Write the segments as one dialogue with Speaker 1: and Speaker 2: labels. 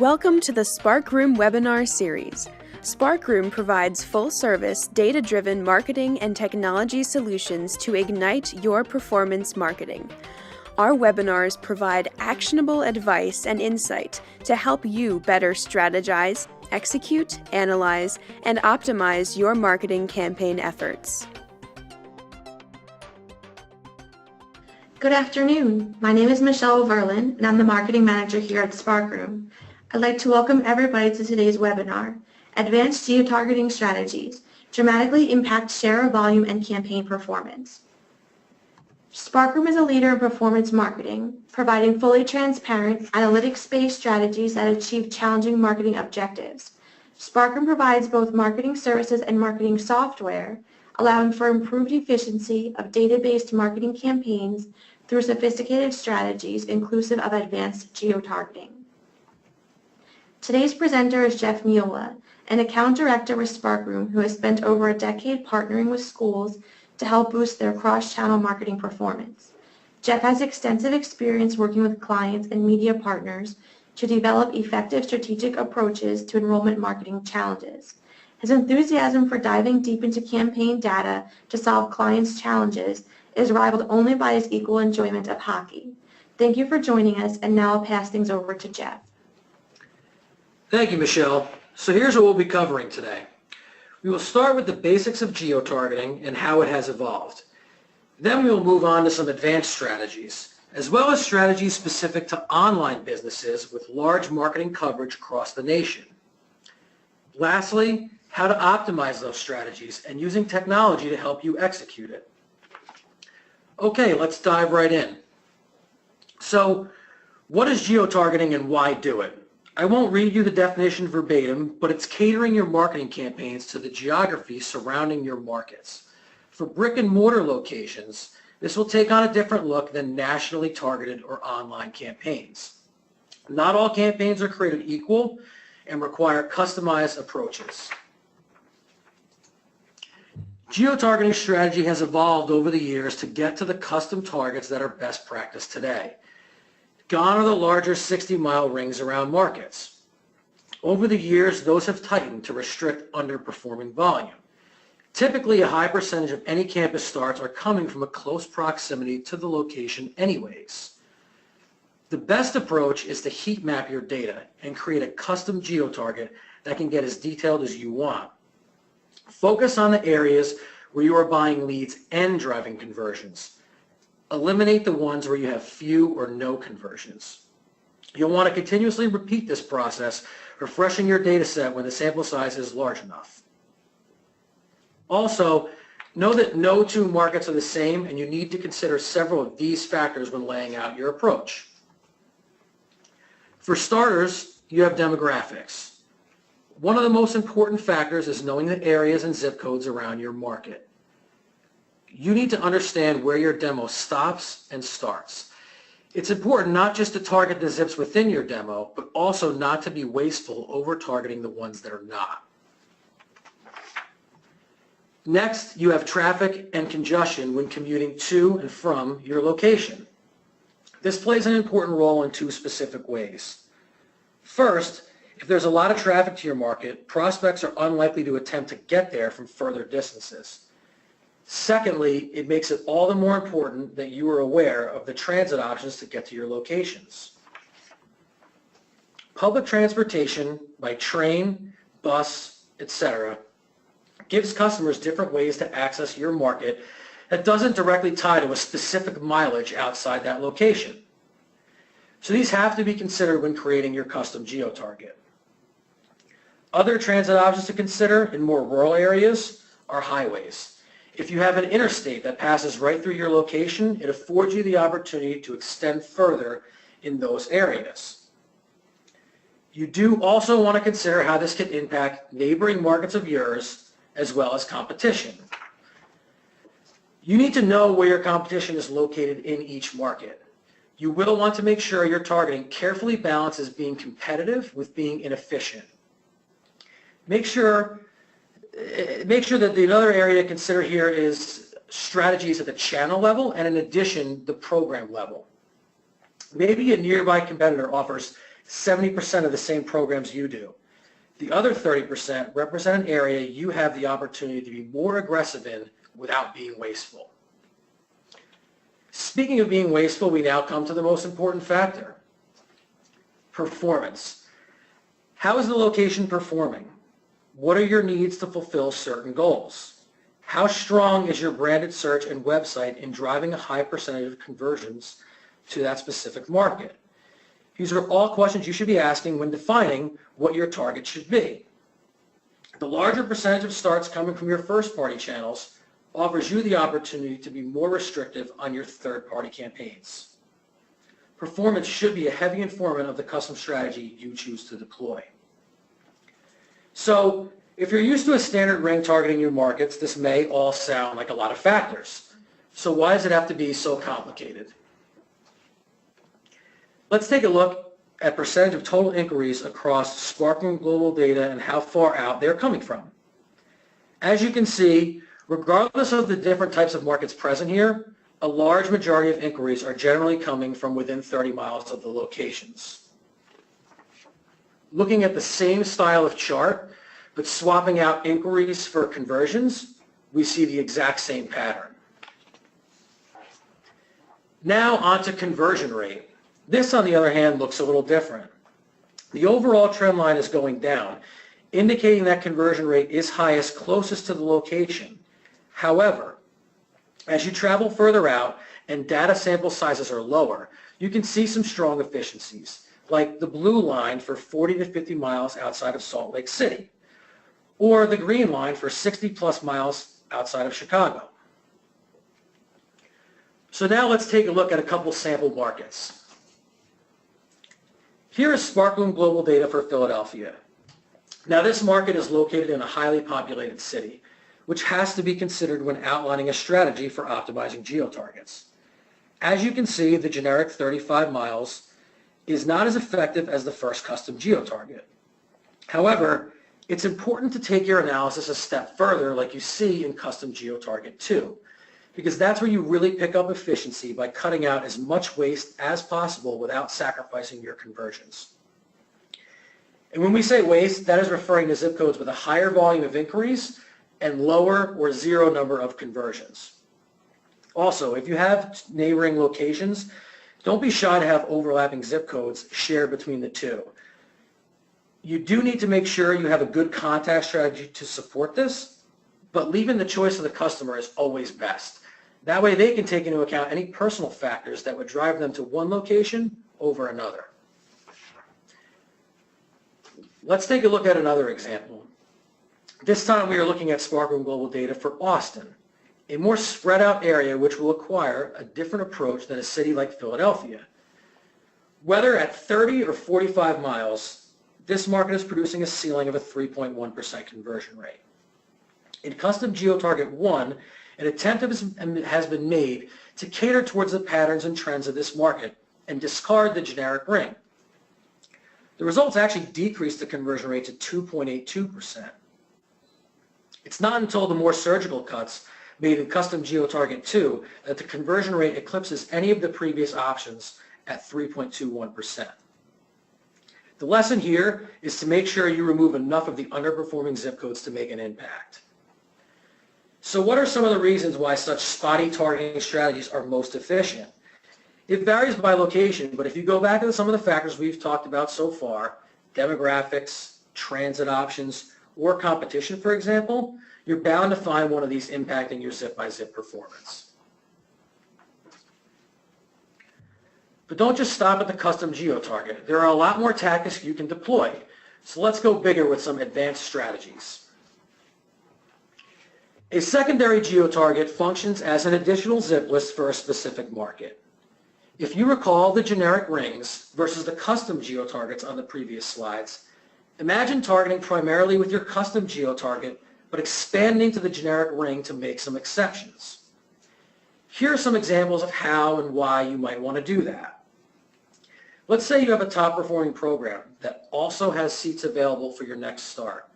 Speaker 1: Welcome to the Sparkroom webinar series. Sparkroom provides full-service, data-driven marketing and technology solutions to ignite your performance marketing. Our webinars provide actionable advice and insight to help you better strategize, execute, analyze, and optimize your marketing campaign efforts.
Speaker 2: Good afternoon. My name is Michelle Verlin, and I'm the Marketing Manager here at Sparkroom. I'd like to welcome everybody to today's webinar, Advanced Geotargeting Strategies, Dramatically Impact Share of Volume and Campaign Performance. Sparkroom is a leader in performance marketing, providing fully transparent, analytics-based strategies that achieve challenging marketing objectives. Sparkroom provides both marketing services and marketing software, allowing for improved efficiency of data-based marketing campaigns through sophisticated strategies inclusive of advanced geotargeting. Today's presenter is Jeff Meola, an account director with Sparkroom who has spent over a decade partnering with schools to help boost their cross-channel marketing performance. Jeff has extensive experience working with clients and media partners to develop effective strategic approaches to enrollment marketing challenges. His enthusiasm for diving deep into campaign data to solve clients' challenges is rivaled only by his equal enjoyment of hockey. Thank you for joining us, and now I'll pass things over to Jeff.
Speaker 3: Thank you, Michelle. So here's what we'll be covering today. We will start with the basics of geotargeting and how it has evolved. Then we will move on to some advanced strategies, as well as strategies specific to online businesses with large marketing coverage across the nation. Lastly, how to optimize those strategies and using technology to help you execute it. Okay, let's dive right in. So, what is geotargeting and why do it? I won't read you the definition verbatim, but it's catering your marketing campaigns to the geography surrounding your markets. For brick and mortar locations, this will take on a different look than nationally targeted or online campaigns. Not all campaigns are created equal and require customized approaches. Geotargeting strategy has evolved over the years to get to the custom targets that are best practice today. Gone are the larger 60-mile rings around markets. Over the years, those have tightened to restrict underperforming volume. Typically, a high percentage of any campus starts are coming from a close proximity to the location anyways. The best approach is to heat map your data and create a custom geotarget that can get as detailed as you want. Focus on the areas where you are buying leads and driving conversions. Eliminate the ones where you have few or no conversions. You'll want to continuously repeat this process, refreshing your data set when the sample size is large enough. Also, know that no two markets are the same, and you need to consider several of these factors when laying out your approach. For starters, you have demographics. One of the most important factors is knowing the areas and zip codes around your market. You need to understand where your demo stops and starts. It's important not just to target the zips within your demo, but also not to be wasteful over targeting the ones that are not. Next, you have traffic and congestion when commuting to and from your location. This plays an important role in two specific ways. First, if there's a lot of traffic to your market, prospects are unlikely to attempt to get there from further distances. Secondly, it makes it all the more important that you are aware of the transit options to get to your locations. Public transportation by train, bus, etc. gives customers different ways to access your market that doesn't directly tie to a specific mileage outside that location. So these have to be considered when creating your custom geotarget. Other transit options to consider in more rural areas are highways. If you have an interstate that passes right through your location, it affords you the opportunity to extend further in those areas. You do also want to consider how this can impact neighboring markets of yours as well as competition. You need to know where your competition is located in each market. You will want to make sure your targeting carefully balances being competitive with being inefficient. Make sure that the other area to consider here is strategies at the channel level and in addition the program level. Maybe a nearby competitor offers 70% of the same programs you do. The other 30% represent an area you have the opportunity to be more aggressive in without being wasteful. Speaking of being wasteful, we now come to the most important factor: performance. How is the location performing? What are your needs to fulfill certain goals? How strong is your branded search and website in driving a high percentage of conversions to that specific market? These are all questions you should be asking when defining what your target should be. The larger percentage of starts coming from your first-party channels offers you the opportunity to be more restrictive on your third-party campaigns. Performance should be a heavy informant of the custom strategy you choose to deploy. So, if you're used to a standard ring targeting your markets, this may all sound like a lot of factors. So why does it have to be so complicated? Let's take a look at percentage of total inquiries across Sparkroom global data and how far out they're coming from. As you can see, regardless of the different types of markets present here, a large majority of inquiries are generally coming from within 30 miles of the locations. Looking at the same style of chart, but swapping out inquiries for conversions, we see the exact same pattern. Now onto conversion rate. This, on the other hand, looks a little different. The overall trend line is going down, indicating that conversion rate is highest closest to the location. However, as you travel further out and data sample sizes are lower, you can see some strong efficiencies, like the blue line for 40 to 50 miles outside of Salt Lake City, or the green line for 60 plus miles outside of Chicago. So now let's take a look at a couple sample markets. Here is Sparkroom global data for Philadelphia. Now this market is located in a highly populated city, which has to be considered when outlining a strategy for optimizing geotargets. As you can see, the generic 35 miles is not as effective as the first custom geotarget. However, it's important to take your analysis a step further, like you see in custom geotarget 2, because that's where you really pick up efficiency by cutting out as much waste as possible without sacrificing your conversions. And when we say waste, that is referring to zip codes with a higher volume of inquiries and lower or zero number of conversions. Also, if you have neighboring locations, don't be shy to have overlapping zip codes shared between the two. You do need to make sure you have a good contact strategy to support this, but leaving the choice of the customer is always best. That way they can take into account any personal factors that would drive them to one location over another. Let's take a look at another example. This time we are looking at Sparkroom global data for Austin, a more spread out area which will require a different approach than a city like Philadelphia. Whether at 30 or 45 miles, this market is producing a ceiling of a 3.1% conversion rate. In custom geotarget 1, an attempt has been made to cater towards the patterns and trends of this market and discard the generic ring. The results actually decreased the conversion rate to 2.82%. It's not until the more surgical cuts made in custom geotarget 2 that the conversion rate eclipses any of the previous options at 3.21%. The lesson here is to make sure you remove enough of the underperforming zip codes to make an impact. So what are some of the reasons why such spotty targeting strategies are most efficient? It varies by location, but if you go back to some of the factors we've talked about so far, demographics, transit options, or competition, for example, you're bound to find one of these impacting your zip-by-zip performance. But don't just stop at the custom geotarget. There are a lot more tactics you can deploy. So let's go bigger with some advanced strategies. A secondary geotarget functions as an additional zip list for a specific market. If you recall the generic rings versus the custom geotargets on the previous slides, imagine targeting primarily with your custom geotarget, but expanding to the generic ring to make some exceptions. Here are some examples of how and why you might want to do that. Let's say you have a top performing program that also has seats available for your next start.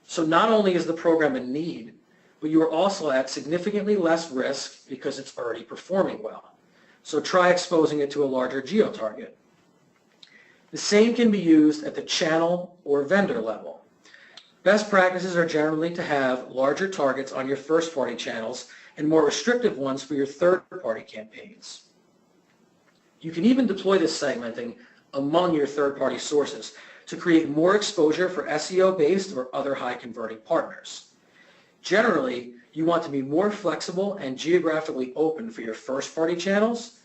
Speaker 3: So not only is the program in need, but you are also at significantly less risk because it's already performing well. So try exposing it to a larger geotarget. The same can be used at the channel or vendor level. Best practices are generally to have larger targets on your first-party channels and more restrictive ones for your third-party campaigns. You can even deploy this segmenting among your third-party sources to create more exposure for SEO-based or other high-converting partners. Generally, you want to be more flexible and geographically open for your first-party channels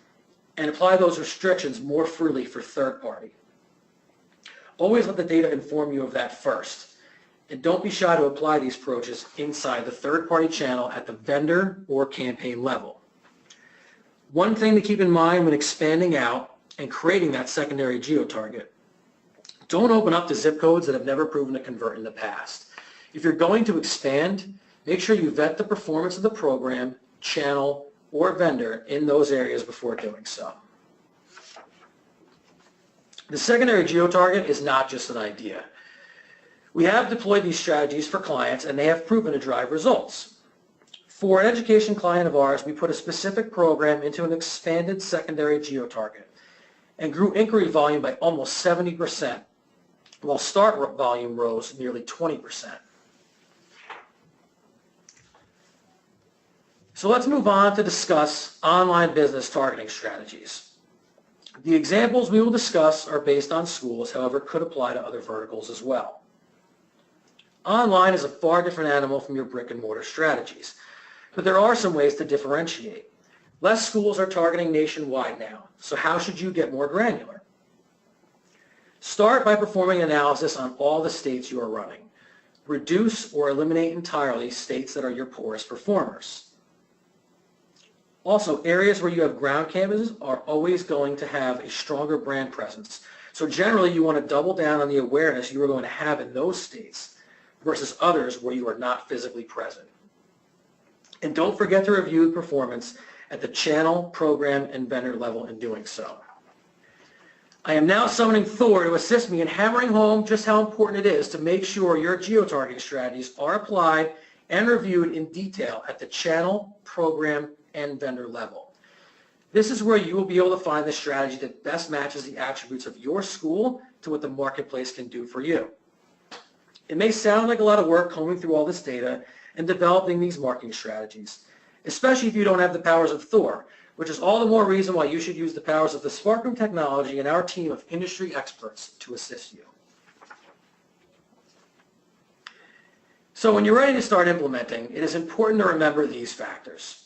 Speaker 3: and apply those restrictions more freely for third-party. Always let the data inform you of that first, and don't be shy to apply these approaches inside the third-party channel at the vendor or campaign level. One thing to keep in mind when expanding out and creating that secondary geo-target: don't open up to zip codes that have never proven to convert in the past. If you're going to expand, make sure you vet the performance of the program, channel, or vendor in those areas before doing so. The secondary geo-target is not just an idea. We have deployed these strategies for clients, and they have proven to drive results. For an education client of ours, we put a specific program into an expanded secondary geo-target and grew inquiry volume by almost 70%, while start volume rose nearly 20%. So let's move on to discuss online business targeting strategies. The examples we will discuss are based on schools, however, could apply to other verticals as well. Online is a far different animal from your brick and mortar strategies, but there are some ways to differentiate. Less schools are targeting nationwide now, so how should you get more granular? Start by performing analysis on all the states you are running. Reduce or eliminate entirely states that are your poorest performers. Also, areas where you have ground canvases are always going to have a stronger brand presence. So generally, you want to double down on the awareness you are going to have in those states versus others where you are not physically present. And don't forget to review performance at the channel, program, and vendor level in doing so. I am now summoning Thor to assist me in hammering home just how important it is to make sure your geo-targeting strategies are applied and reviewed in detail at the channel, program, and vendor level. This is where you will be able to find the strategy that best matches the attributes of your school to what the marketplace can do for you. It may sound like a lot of work combing through all this data and developing these marketing strategies, especially if you don't have the powers of Thor, which is all the more reason why you should use the powers of the Sparkroom technology and our team of industry experts to assist you. So when you're ready to start implementing, it is important to remember these factors.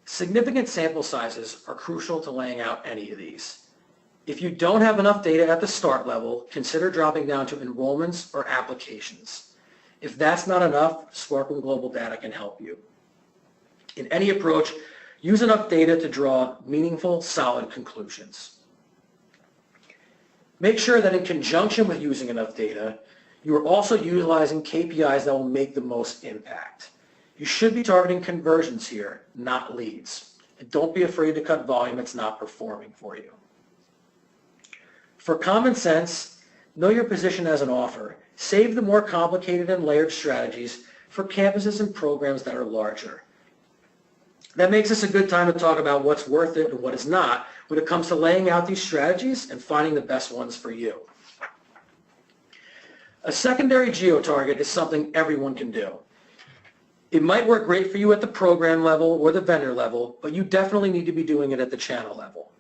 Speaker 3: Significant sample sizes are crucial to laying out any of these. If you don't have enough data at the start level, consider dropping down to enrollments or applications. If that's not enough, Sparkroom Global Data can help you. In any approach, use enough data to draw meaningful, solid conclusions. Make sure that in conjunction with using enough data, you are also utilizing KPIs that will make the most impact. You should be targeting conversions here, not leads. And don't be afraid to cut volume that's not performing for you. For common sense, know your position as an offer. Save the more complicated and layered strategies for campuses and programs that are larger. That makes this a good time to talk about what's worth it and what is not when it comes to laying out these strategies and finding the best ones for you. A secondary geo-target is something everyone can do. It might work great for you at the program level or the vendor level, but you definitely need to be doing it at the channel level.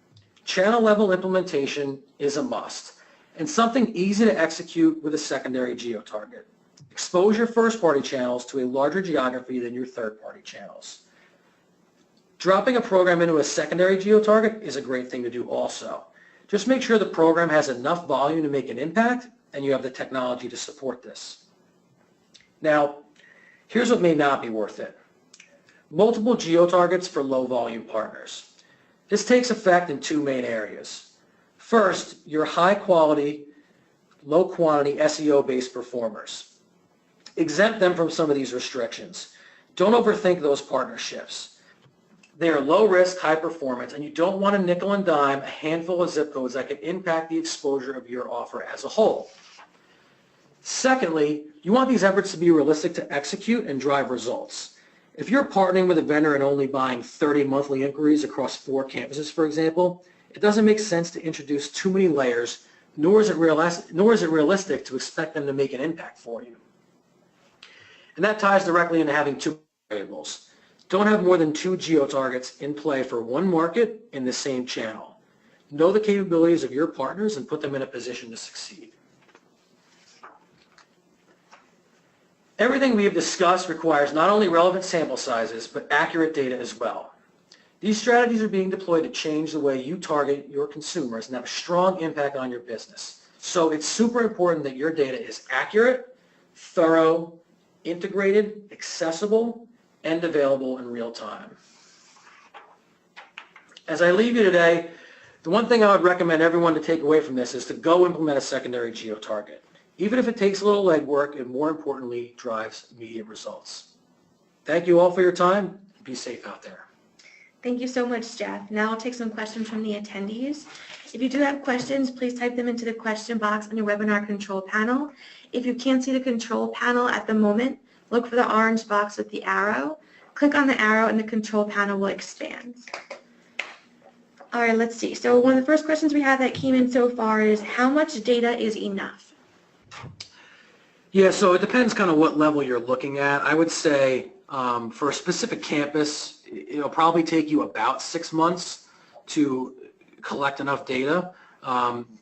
Speaker 3: Channel level implementation is a must, and something easy to execute with a secondary geo-target. Expose your first-party channels to a larger geography than your third-party channels. Dropping a program into a secondary geo-target is a great thing to do also. Just make sure the program has enough volume to make an impact and you have the technology to support this. Now, here's what may not be worth it. Multiple geo-targets for low-volume partners. This takes effect in two main areas. First, your high-quality, low-quantity SEO-based performers. Exempt them from some of these restrictions. Don't overthink those partnerships. They are low risk, high performance, and you don't want to nickel and dime a handful of zip codes that could impact the exposure of your offer as a whole. Secondly, you want these efforts to be realistic to execute and drive results. If you're partnering with a vendor and only buying 30 monthly inquiries across 4 campuses, for example, it doesn't make sense to introduce too many layers nor is it realistic to expect them to make an impact for you. And that ties directly into having two variables. Don't have more than 2 geo-targets in play for one market in the same channel. Know the capabilities of your partners and put them in a position to succeed. Everything we have discussed requires not only relevant sample sizes, but accurate data as well. These strategies are being deployed to change the way you target your consumers and have a strong impact on your business. So it's super important that your data is accurate, thorough, integrated, accessible, and available in real time. As I leave you today, the one thing I would recommend everyone to take away from this is to go implement a secondary geo-target, even if it takes a little legwork and, more importantly, drives immediate results. Thank you all for your time. Be safe out there.
Speaker 2: Thank you so much, Jeff. Now I'll take some questions from the attendees. If you do have questions, please type them into the question box on your webinar control panel. If you can't see the control panel at the moment, look for the orange box with the arrow. Click on the arrow and the control panel will expand. All right, let's see. So one of the first questions we have that came in so far is, how much data is enough?
Speaker 3: Yeah, so it depends kind of what level you're looking at. I would say for a specific campus, it'll probably take you about 6 months to collect enough data.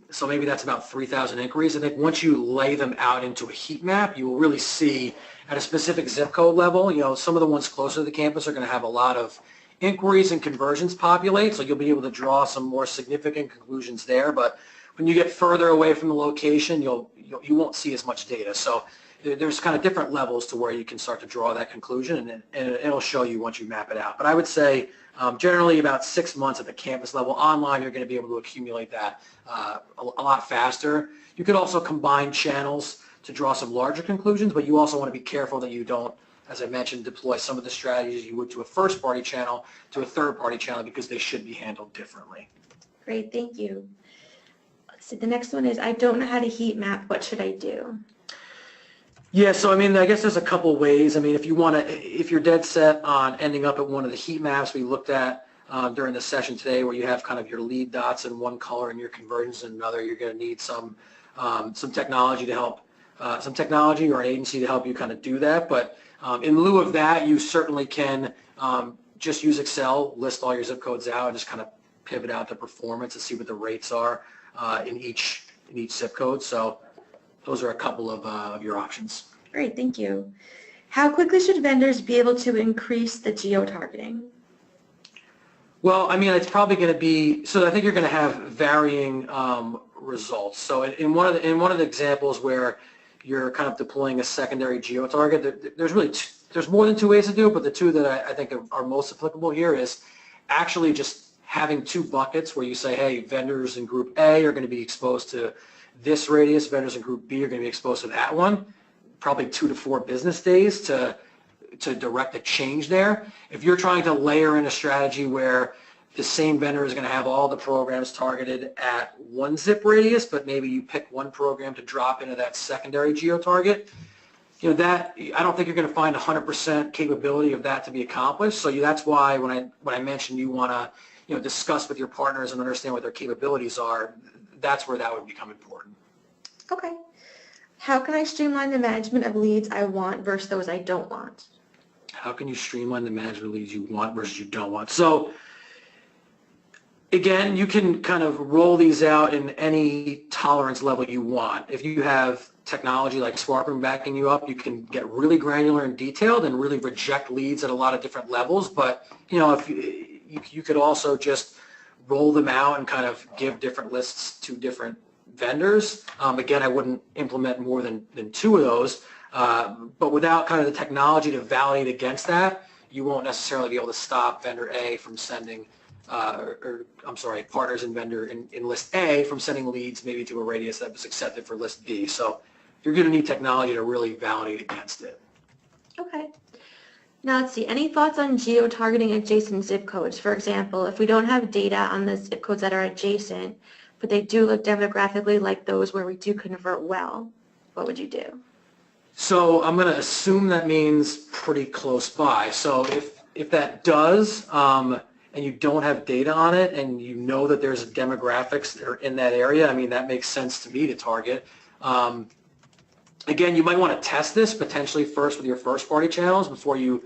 Speaker 3: So maybe that's about 3,000 inquiries. I think once you lay them out into a heat map, you will really see at a specific zip code level, some of the ones closer to the campus are going to have a lot of inquiries and conversions populate, so you'll be able to draw some more significant conclusions there. But when you get further away from the location, you won't see as much data. So there's kind of different levels to where you can start to draw that conclusion, and it'll show you once you map it out. But I would say generally about 6 months at the campus level. Online, you're going to be able to accumulate that a lot faster. You could also combine channels to draw some larger conclusions, but you also want to be careful that you don't, as I mentioned, deploy some of the strategies you would to a first-party channel to a third-party channel, because they should be handled differently.
Speaker 2: Great, thank you. So the next one is, I don't know how to heat map. What should I do?
Speaker 3: Yeah, so I guess there's a couple ways. If you're dead set on ending up at one of the heat maps we looked at during the session today, where you have kind of your lead dots in one color and your conversions in another, you're going to need some technology to help, some technology or an agency to help you kind of do that. But in lieu of that, you certainly can just use Excel, list all your zip codes out, and just kind of pivot out the performance and see what the rates are in each zip code. So those are a couple of your options.
Speaker 2: Great, thank you. How quickly should vendors be able to increase the geo-targeting?
Speaker 3: Well, it's probably going to be, so I think you're going to have varying results. So in one of the examples where you're kind of deploying a secondary geo-target, there's more than 2 ways to do it, but the 2 that I think are most applicable here is actually just having 2 buckets where you say, hey, vendors in group A are going to be exposed to this radius, vendors in group B are going to be exposed to that one, probably 2 to 4 business days to direct a change there. If you're trying to layer in a strategy where the same vendor is going to have all the programs targeted at one zip radius, but maybe you pick one program to drop into that secondary geo-target, that I don't think you're going to find 100% capability of that to be accomplished. So that's why when I mentioned you want to discuss with your partners and understand what their capabilities are, that's where that would become important.
Speaker 2: Okay. How can I streamline the management of leads I want versus those I don't want?
Speaker 3: How can you streamline the management of leads you want versus you don't want? So again, you can kind of roll these out in any tolerance level you want. If you have technology like Sparkroom backing you up, you can get really granular and detailed and really reject leads at a lot of different levels. But if you could also just roll them out and kind of give different lists to different vendors. Again, I wouldn't implement more than 2 of those, but without kind of the technology to validate against that, you won't necessarily be able to stop vendor A from sending, partners in vendor in list A from sending leads maybe to a radius that was accepted for list B. So you're going to need technology to really validate against it.
Speaker 2: Okay. Now let's see, any thoughts on geo-targeting adjacent zip codes? For example, if we don't have data on the zip codes that are adjacent, but they do look demographically like those where we do convert well, what would you do?
Speaker 3: So I'm going to assume that means pretty close by. So if that does, and you don't have data on it, and you know that there's demographics that are in that area, I mean, that makes sense to me to target. Again, you might want to test this potentially first with your first-party channels before you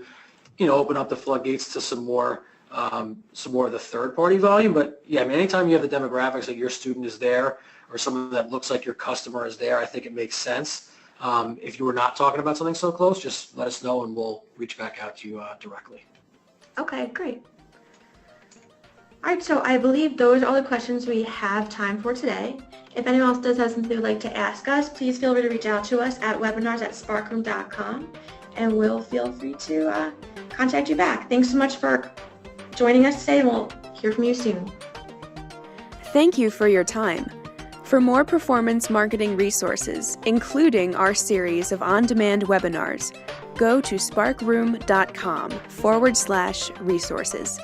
Speaker 3: open up the floodgates to some more of the third-party volume. But yeah, I mean, anytime you have the demographics that your student is there or someone that looks like your customer is there, I think it makes sense. If you were not talking about something so close, just let us know and we'll reach back out to you directly.
Speaker 2: Okay, great. All right, so I believe those are all the questions we have time for today. If anyone else does have something they would like to ask us, please feel free to reach out to us at webinars@sparkroom.com, and we'll feel free to contact you back. Thanks so much for joining us today, and we'll hear from you soon.
Speaker 1: Thank you for your time. For more performance marketing resources, including our series of on-demand webinars, go to sparkroom.com/resources.